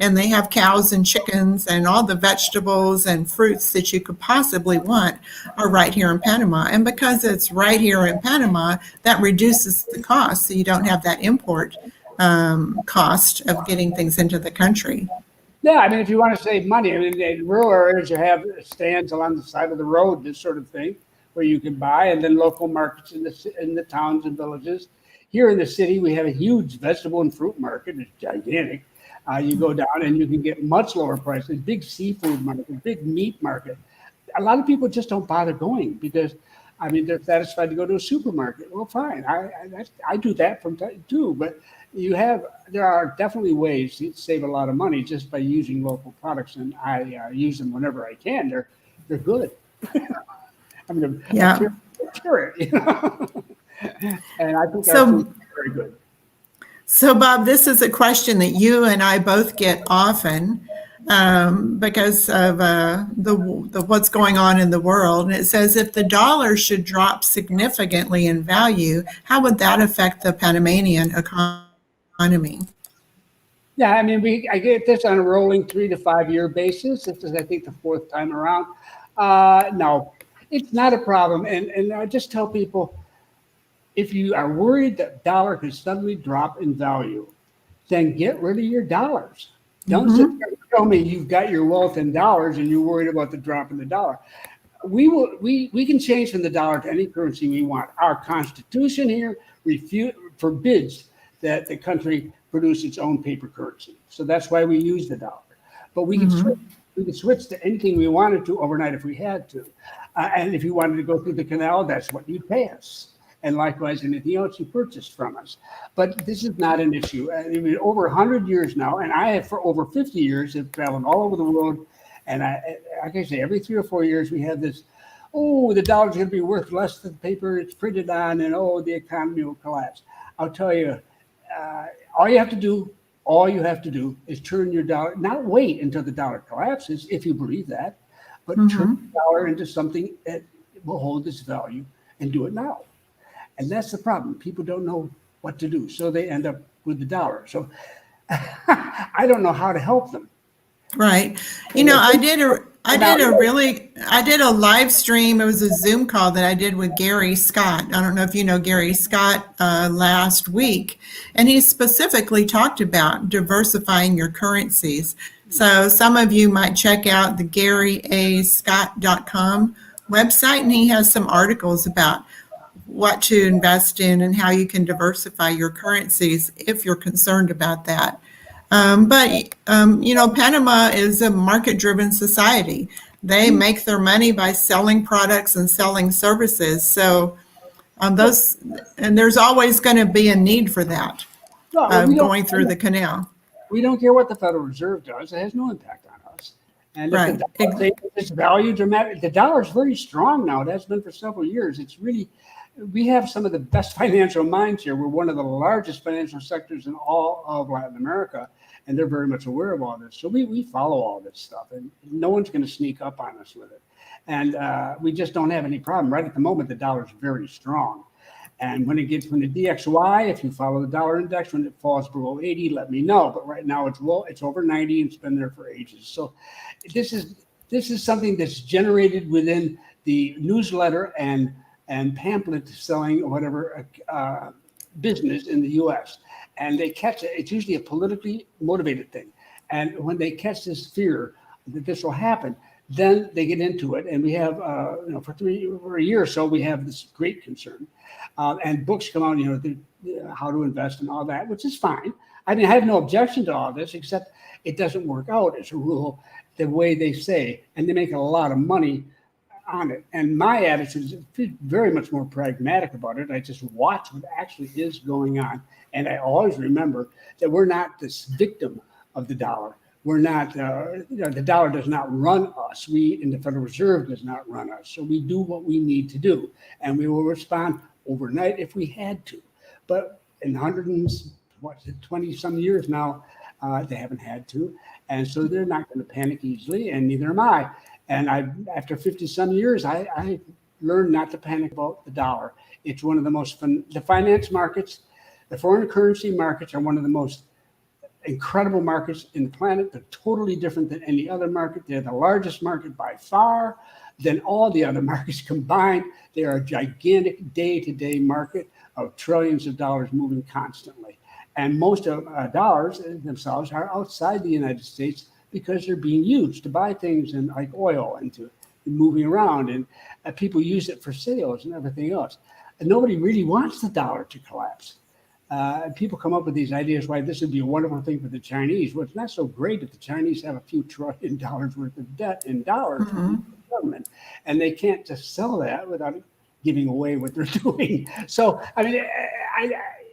And they have cows and chickens and all the vegetables and fruits that you could possibly want are right here in Panama. And because it's right here in Panama, that reduces the cost. So you don't have that import cost of getting things into the country. Yeah, I mean, if you want to save money, I mean, in rural areas, you have stands along the side of the road, this sort of thing, where you can buy, and then local markets in the towns and villages. Here in the city, we have a huge vegetable and fruit market. It's gigantic. You go down and you can get much lower prices, big seafood market, big meat market. A lot of people just don't bother going because, I mean, they're satisfied to go to a supermarket. Well, fine. I do that from time too, but there are definitely ways to save a lot of money just by using local products, and I use them whenever I can. They're good. I mean, sure, you know? And I think that's very good. So, Bob, this is a question that you and I both get often because of the what's going on in the world. And it says, if the dollar should drop significantly in value, how would that affect the Panamanian economy? Yeah, I mean, I get this on a rolling 3 to 5 year basis. This is, I think, the 4th time around. No, it's not a problem. And I just tell people, if you are worried that dollar could suddenly drop in value, then get rid of your dollars. Don't sit there and tell me you've got your wealth in dollars and you're worried about the drop in the dollar. We can change from the dollar to any currency we want. Our Constitution here forbids that the country produce its own paper currency. So that's why we use the dollar. But we can switch to anything we wanted to overnight if we had to. And if you wanted to go through the canal, that's what you'd pay us. And likewise, anything else you purchased from us. But this is not an issue. I mean, over 100 years now, and I have for over 50 years have traveled all over the world. And like I say, every 3 or 4 years, we have this, oh, the dollar's going to be worth less than the paper it's printed on, and oh, the economy will collapse. I'll tell you, all you have to do is turn your dollar, not wait until the dollar collapses, if you believe that, but turn the dollar into something that will hold its value and do it now. And that's the problem. People don't know what to do, so they end up with the dollar. So I don't know how to help them. Right. You know, I did a live stream. It was a Zoom call that I did with Gary Scott. I don't know if you know Gary Scott, last week, and he specifically talked about diversifying your currencies. So some of you might check out the GaryAScott.com website, and he has some articles about what to invest in and how you can diversify your currencies if you're concerned about that. You know, Panama is a market-driven society. They make their money by selling products and selling services. So there's always going to be a need for that going through the canal. We don't care what the Federal Reserve does. It has no impact on us. And if the dollar changes its value dramatically, the dollar is very strong now. It has been for several years. It's really, we have some of the best financial minds here. We're one of the largest financial sectors in all of Latin America, and they're very much aware of all this. So we follow all this stuff, and no one's going to sneak up on us with it. And we just don't have any problem. Right at the moment, the dollar is very strong. And when it gets from the DXY, if you follow the dollar index, when it falls below 80, let me know. But right now it's low, it's over 90, and it's been there for ages. So this is something that's generated within the newsletter and pamphlet selling or whatever business in the U.S. And they catch it. It's usually a politically motivated thing. And when they catch this fear that this will happen, then they get into it. And we have, for a year or so, we have this great concern. And books come out, how to invest and all that, which is fine. I mean, I have no objection to all this, except it doesn't work out as a rule the way they say. And they make a lot of money on it. And my attitude is very much more pragmatic about it. I just watch what actually is going on. And I always remember that we're not this victim of the dollar. We're not, the dollar does not run us. We in the Federal Reserve does not run us. So we do what we need to do. And we will respond overnight if we had to. But in 20 some years now, they haven't had to. And so they're not going to panic easily, and neither am I. And after 50 some years, I learned not to panic about the dollar. It's one of the most, the finance markets, the foreign currency markets are one of the most incredible markets in the planet. They're totally different than any other market. They're the largest market by far than all the other markets combined. They are a gigantic day-to-day market of trillions of dollars moving constantly. And most of dollars themselves are outside the United States because they're being used to buy things and like oil and to moving around, and people use it for sales and everything else. And nobody really wants the dollar to collapse. People come up with these ideas why this would be a wonderful thing for the Chinese. Well, it's not so great if the Chinese have a few $1 trillion worth of debt in dollars from the government, and they can't just sell that without giving away what they're doing. So, I mean,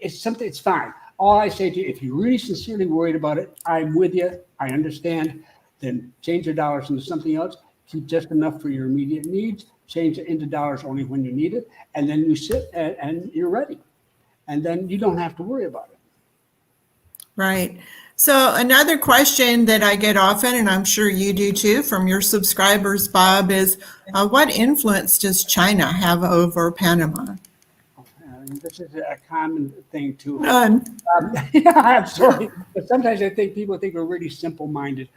it's something. It's fine. All I say to you, if you're really sincerely worried about it, I'm with you. I understand. Then change your dollars into something else. Keep just enough for your immediate needs. Change it into dollars only when you need it, and then you sit and you're ready. And then you don't have to worry about it. Right. So another question that I get often, and I'm sure you do too, from your subscribers, Bob, is what influence does China have over Panama? This is a common thing too. None. I'm sorry, but sometimes I think people think we're really simple-minded.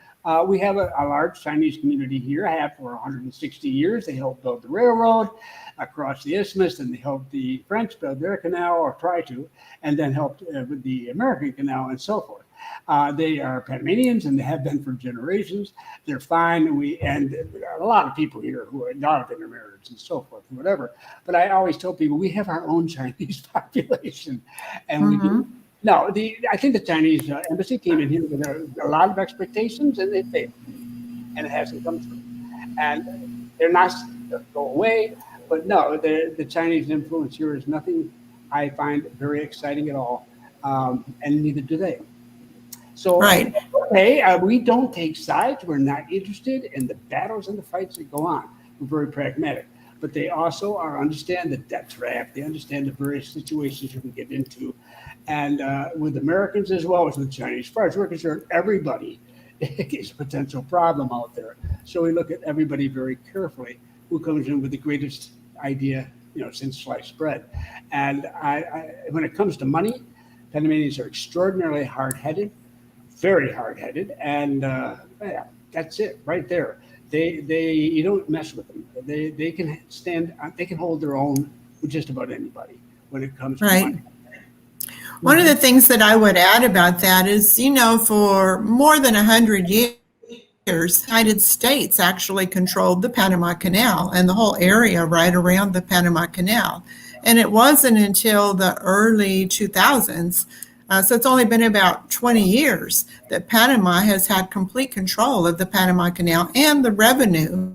We have a large Chinese community here. I have for 160 years. They helped build the railroad across the isthmus, and they helped the French build their canal, or try to, and then helped with the American canal and so forth. They are Panamanians, and they have been for generations. They're fine, and a lot of people here who are not intermarriage and so forth, and whatever. But I always tell people we have our own Chinese population, and we do. No, I think the Chinese embassy came in here with a lot of expectations, and they failed, and it hasn't come true. And they're not going to go away, but no, the Chinese influence here is nothing I find very exciting at all, and neither do they. So, Right. Okay, we don't take sides. We're not interested in the battles and the fights that go on. We're very pragmatic. But they also understand the debt trap. They understand the various situations you can get into. And with Americans as well as with Chinese, as far as we're concerned, everybody is a potential problem out there. So we look at everybody very carefully who comes in with the greatest idea, since sliced bread. And when it comes to money, Panamanians are extraordinarily hard-headed, very hard-headed, and that's it right there. You don't mess with them. They can stand. They can hold their own with just about anybody when it comes to money. One of the things that I would add about that is, for more than 100 years, the United States actually controlled the Panama Canal and the whole area right around the Panama Canal. And it wasn't until the early 2000s, so it's only been about 20 years, that Panama has had complete control of the Panama Canal and the revenue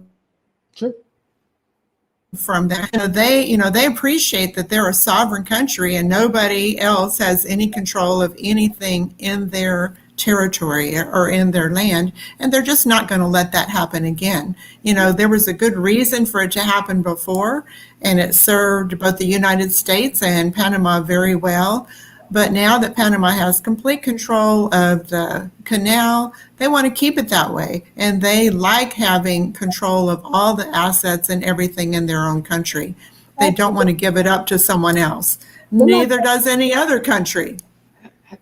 from that. They appreciate that they're a sovereign country and nobody else has any control of anything in their territory or in their land, and they're just not going to let that happen again. There was a good reason for it to happen before, and it served both the United States and Panama very well. But now that Panama has complete control of the canal, they want to keep it that way. And they like having control of all the assets and everything in their own country. They don't want to give it up to someone else. Neither does any other country.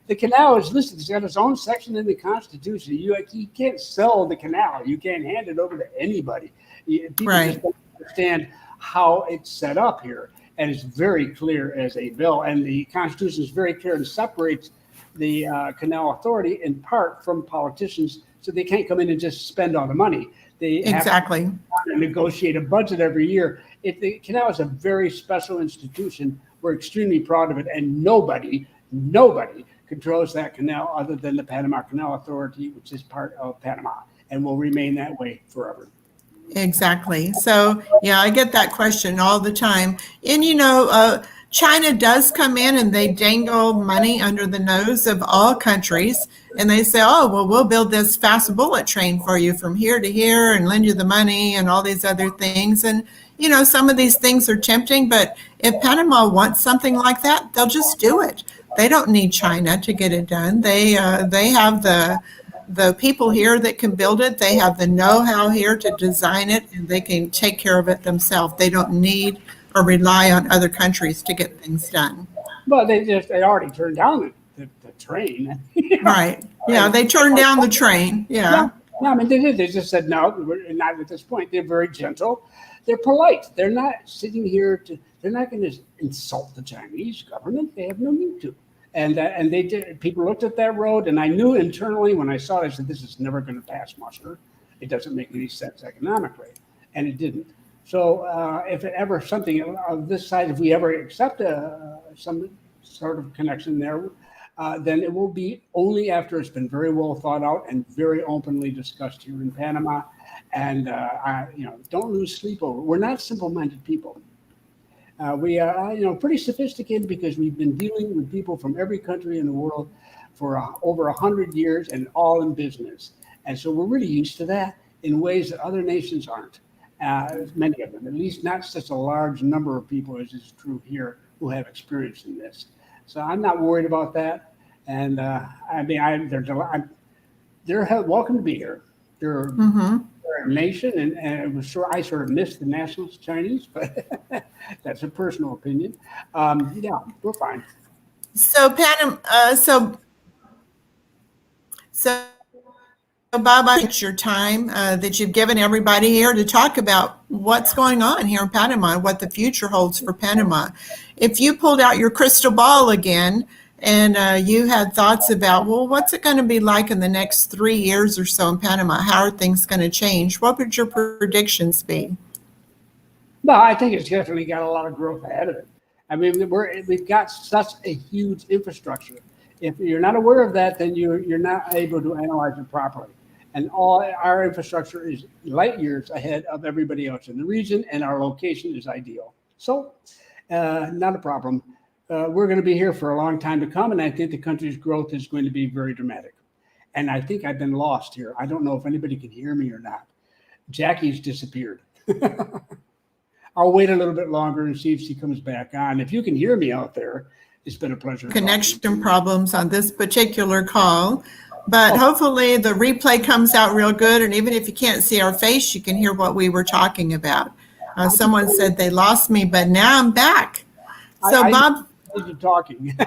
The canal is listed. It's got its own section in the Constitution. You can't sell the canal. You can't hand it over to anybody. People just don't understand how it's set up here. And it's very clear as a bill. And the Constitution is very clear and separates the Canal Authority in part from politicians, so they can't come in and just spend all the money. They have to negotiate a budget every year. The canal is a very special institution. We're extremely proud of it, and nobody controls that canal other than the Panama Canal Authority, which is part of Panama, and will remain that way forever. Exactly. So, I get that question all the time. And, China does come in and they dangle money under the nose of all countries. And they say, we'll build this fast bullet train for you from here to here and lend you the money and all these other things. And, some of these things are tempting. But if Panama wants something like that, they'll just do it. They don't need China to get it done. They have the people here that can build it. They have the know-how here to design it, and they can take care of it themselves. They don't need or rely on other countries to get things done. Well, they already turned down the train. Right. Yeah, they turned down the train. Yeah. No, I mean, they did. They just said, no, we're not at this point. They're very gentle. They're polite. They're not sitting here they're not going to insult the Chinese government. They have no need to. And they did. People looked at that road, and I knew internally when I saw it, I said, "This is never going to pass muster. It doesn't make any sense economically," and it didn't. So, if it ever something of this size, if we ever accept some sort of connection there, then it will be only after it's been very well thought out and very openly discussed here in Panama. And don't lose sleep over. We're not simple-minded people. We are, pretty sophisticated because we've been dealing with people from every country in the world for over 100 years and all in business. And so we're really used to that in ways that other nations aren't, many of them, at least not such a large number of people as is true here who have experience in this. So I'm not worried about that. And they're welcome to be here. They're a nation, and it was I sort of missed the nationalist Chinese, but that's a personal opinion. We're fine. So Bob, it's your time that you've given everybody here to talk about what's going on here in Panama and what the future holds for Panama. If you pulled out your crystal ball again and you had thoughts about, well, what's it going to be like in the next 3 years or so in Panama? How are things going to change? What would your predictions be? No, I think it's definitely got a lot of growth ahead of it. I mean, we've got such a huge infrastructure. If you're not aware of that, then you're not able to analyze it properly. And all our infrastructure is light years ahead of everybody else in the region, and our location is ideal. So, not a problem. We're going to be here for a long time to come, and I think the country's growth is going to be very dramatic. And I think I've been lost here. I don't know if anybody can hear me or not. Jackie's disappeared. I'll wait a little bit longer and see if she comes back on. If you can hear me out there, it's been a pleasure. Connection problems on this particular call, but hopefully the replay comes out real good. And even if you can't see our face, you can hear what we were talking about. Someone said they lost me, but now I'm back. So Bob, you talking.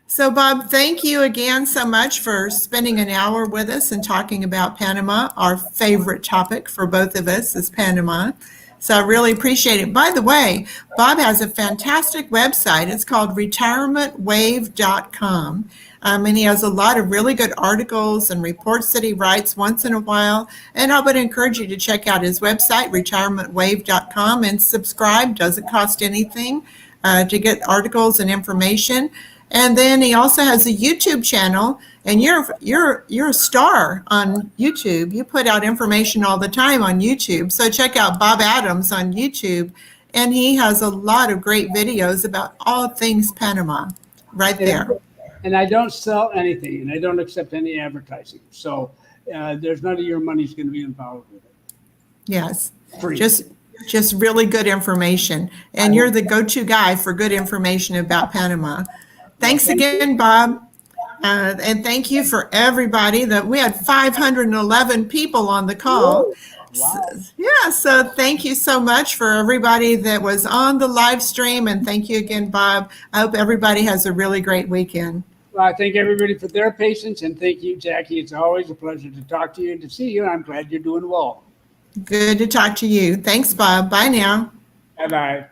So Bob, thank you again so much for spending an hour with us and talking about Panama. Our favorite topic for both of us is Panama. So I really appreciate it. By the way, Bob has a fantastic website. It's called retirementwave.com. And he has a lot of really good articles and reports that he writes once in a while. And I would encourage you to check out his website, retirementwave.com, and subscribe. Doesn't cost anything to get articles and information. And then he also has a YouTube channel, and you're a star on YouTube. You put out information all the time on YouTube. So check out Bob Adams on YouTube, and he has a lot of great videos about all things Panama right there. And I don't sell anything, and I don't accept any advertising. So there's none of your money's going to be involved with it. Yes. Free. Just really good information. And you're the go-to guy for good information about Panama. Thanks again, Bob. And thank you for everybody. That we had 511 people on the call. Wow. So thank you so much for everybody that was on the live stream. And thank you again, Bob. I hope everybody has a really great weekend. Well, I thank everybody for their patience. And thank you, Jackie. It's always a pleasure to talk to you and to see you. I'm glad you're doing well. Good to talk to you. Thanks, Bob. Bye now. Bye-bye.